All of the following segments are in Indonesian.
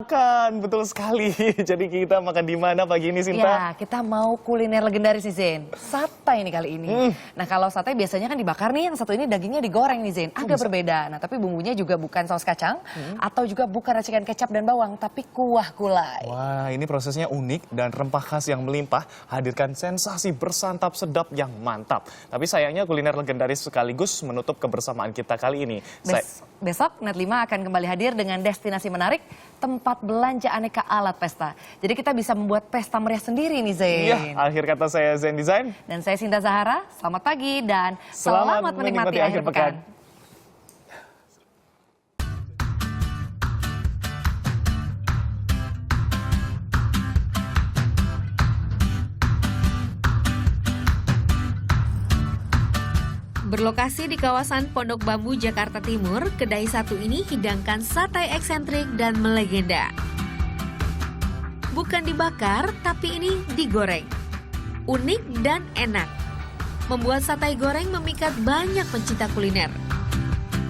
makan, betul sekali. Jadi kita makan di mana pagi ini, Sinta? Ya, kita mau kuliner legendaris nih, Zain. Sate ini kali ini. Nah, kalau sate biasanya kan dibakar nih, yang satu ini dagingnya digoreng nih, Zain. Agak berbeda. Nah, tapi bumbunya juga bukan saus kacang, atau juga bukan racikan kecap dan bawang, tapi kuah gulai. Wah, ini prosesnya unik dan rempah khas yang melimpah hadirkan sensasi bersantap sedap yang mantap. Tapi sayangnya kuliner legendaris sekaligus menutup kebersamaan kita kali ini. Besok Net 5 akan kembali hadir dengan destinasi menarik, tempat belanja aneka alat pesta. Jadi kita bisa membuat pesta meriah sendiri nih, Zain. Iya, akhir kata saya Zain Design. Dan saya Sinta Zahara, selamat pagi dan selamat menikmati akhir pekan. Berlokasi di kawasan Pondok Bambu, Jakarta Timur, kedai satu ini hidangkan sate eksentrik dan melegenda. Bukan dibakar, tapi ini digoreng. Unik dan enak. Membuat sate goreng memikat banyak pencinta kuliner.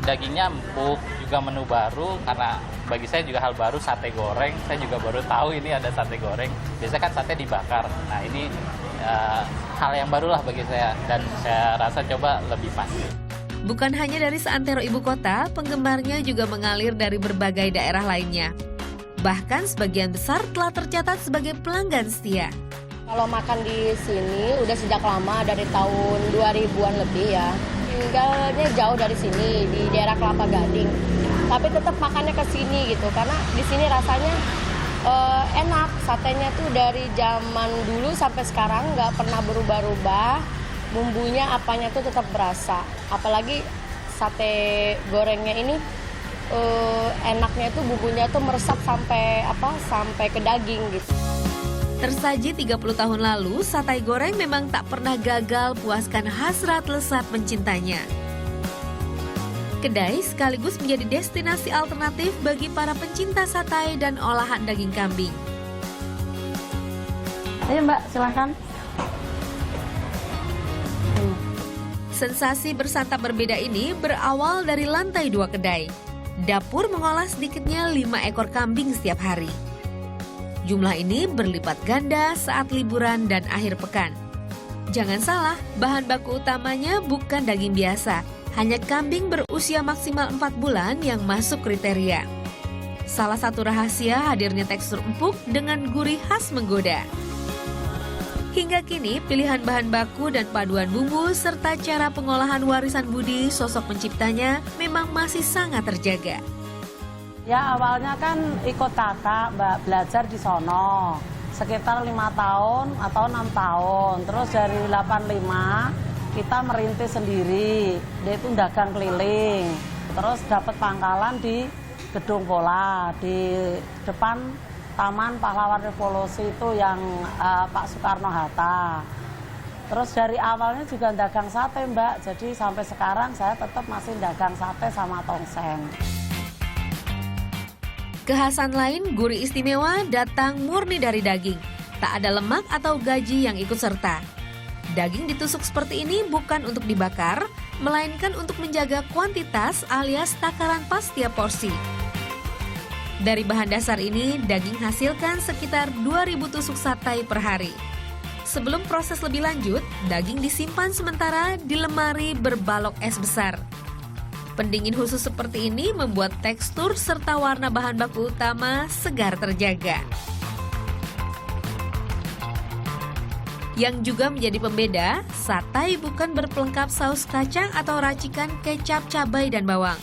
Dagingnya empuk, juga menu baru, karena bagi saya juga hal baru sate goreng. Saya juga baru tahu ini ada sate goreng. Biasanya kan sate dibakar. Nah ini hal yang barulah bagi saya, dan saya rasa coba lebih pas. Bukan hanya dari seantero ibu kota, penggemarnya juga mengalir dari berbagai daerah lainnya. Bahkan sebagian besar telah tercatat sebagai pelanggan setia. Kalau makan di sini udah sejak lama, dari tahun 2000-an lebih ya. Tinggalnya jauh dari sini, di daerah Kelapa Gading. Tapi tetap makannya ke sini gitu, karena di sini rasanya enak. Satenya tuh dari zaman dulu sampai sekarang nggak pernah berubah-ubah. Bumbunya apanya tuh tetap berasa. Apalagi sate gorengnya ini enaknya tuh bumbunya tuh meresap sampai ke daging gitu. Tersaji 30 tahun lalu, sate goreng memang tak pernah gagal puaskan hasrat lesat pencintanya. Kedai sekaligus menjadi destinasi alternatif bagi para pencinta sate dan olahan daging kambing. Ayo Mbak, silahkan. Sensasi bersantap berbeda ini berawal dari lantai 2 kedai. Dapur mengolah sedikitnya 5 ekor kambing setiap hari. Jumlah ini berlipat ganda saat liburan dan akhir pekan. Jangan salah, bahan baku utamanya bukan daging biasa. Hanya kambing berusia maksimal 4 bulan yang masuk kriteria. Salah satu rahasia hadirnya tekstur empuk dengan gurih khas menggoda. Hingga kini pilihan bahan baku dan paduan bumbu serta cara pengolahan warisan budi sosok penciptanya memang masih sangat terjaga. Ya awalnya kan ikut kakak Mbak belajar di sono sekitar 5 tahun atau 6 tahun. Terus dari 85 kita merintis sendiri, dia itu dagang keliling. Terus dapat pangkalan di Gedung Bola, di depan Taman Pahlawan Revolusi itu yang Pak Soekarno-Hatta. Terus dari awalnya juga dagang sate Mbak, jadi sampai sekarang saya tetap masih dagang sate sama tongseng. Kekhasan lain gurih istimewa datang murni dari daging. Tak ada lemak atau gaji yang ikut serta. Daging ditusuk seperti ini bukan untuk dibakar, melainkan untuk menjaga kuantitas alias takaran pas tiap porsi. Dari bahan dasar ini, daging hasilkan sekitar 2.000 tusuk sate per hari. Sebelum proses lebih lanjut, daging disimpan sementara di lemari berbalok es besar. Pendingin khusus seperti ini membuat tekstur serta warna bahan baku utama segar terjaga. Yang juga menjadi pembeda, sate bukan berpelengkap saus kacang atau racikan kecap, cabai, dan bawang.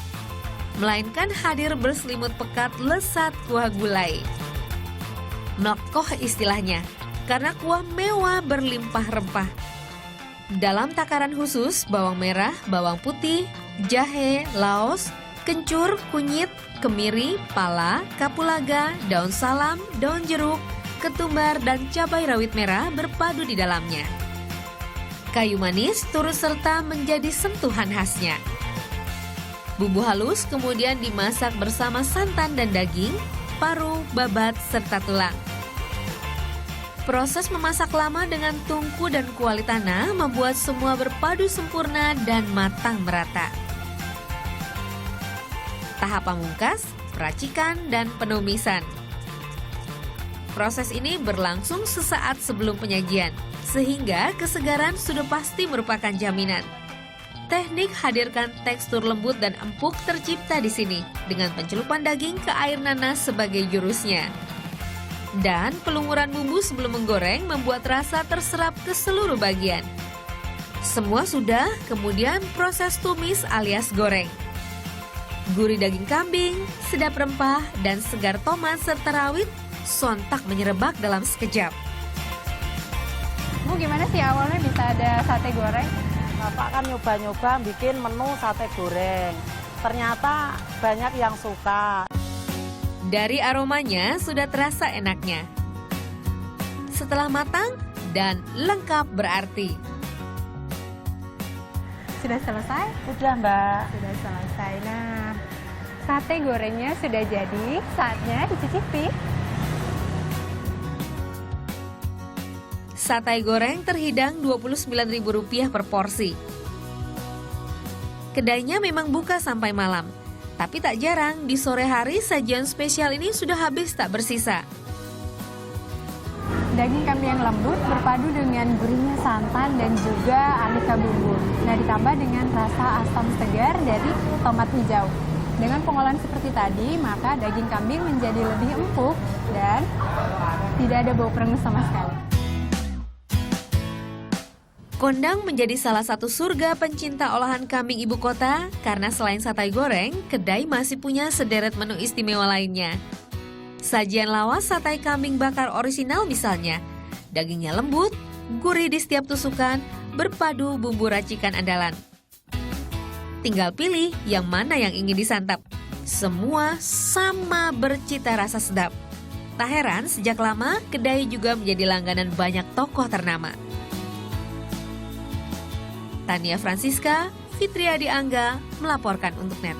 Melainkan hadir berselimut pekat lesat kuah gulai. Melekoh istilahnya, karena kuah mewah berlimpah rempah. Dalam takaran khusus, bawang merah, bawang putih, jahe, laos, kencur, kunyit, kemiri, pala, kapulaga, daun salam, daun jeruk, ketumbar, dan cabai rawit merah berpadu di dalamnya. Kayu manis turut serta menjadi sentuhan khasnya. Bumbu halus kemudian dimasak bersama santan dan daging, paru, babat, serta tulang. Proses memasak lama dengan tungku dan kuali tanah membuat semua berpadu sempurna dan matang merata. Tahap pamungkas, peracikan, dan penumisan. Proses ini berlangsung sesaat sebelum penyajian, sehingga kesegaran sudah pasti merupakan jaminan. Teknik hadirkan tekstur lembut dan empuk tercipta di sini, dengan pencelupan daging ke air nanas sebagai jurusnya. Dan pelumuran bumbu sebelum menggoreng membuat rasa terserap ke seluruh bagian. Semua sudah, kemudian proses tumis alias goreng. Gurih daging kambing, sedap rempah, dan segar tomat serta rawit sontak menyerebak dalam sekejap. Bu, gimana sih awalnya bisa ada sate goreng? Bapak kan nyoba-nyoba bikin menu sate goreng. Ternyata banyak yang suka. Dari aromanya sudah terasa enaknya. Setelah matang dan lengkap berarti. Sudah selesai? Udah, Mbak. Sudah selesai. Nah, sate gorengnya sudah jadi, saatnya dicicipi. Sate goreng terhidang Rp29.000 per porsi. Kedainya memang buka sampai malam, tapi tak jarang di sore hari sajian spesial ini sudah habis tak bersisa. Daging kambing yang lembut berpadu dengan gurihnya santan dan juga aneka bumbu. Nah, ditambah dengan rasa asam segar dari tomat hijau. Dengan pengolahan seperti tadi, maka daging kambing menjadi lebih empuk dan tidak ada bau perengus sama sekali. Kondang menjadi salah satu surga pencinta olahan kambing ibu kota karena selain sate goreng, kedai masih punya sederet menu istimewa lainnya. Sajian lawas sate kambing bakar orisinal misalnya, dagingnya lembut, gurih di setiap tusukan, berpadu bumbu racikan andalan. Tinggal pilih yang mana yang ingin disantap. Semua sama bercita rasa sedap. Tak heran sejak lama kedai juga menjadi langganan banyak tokoh ternama. Tania Francisca, Fitriadi Angga melaporkan untuk NET.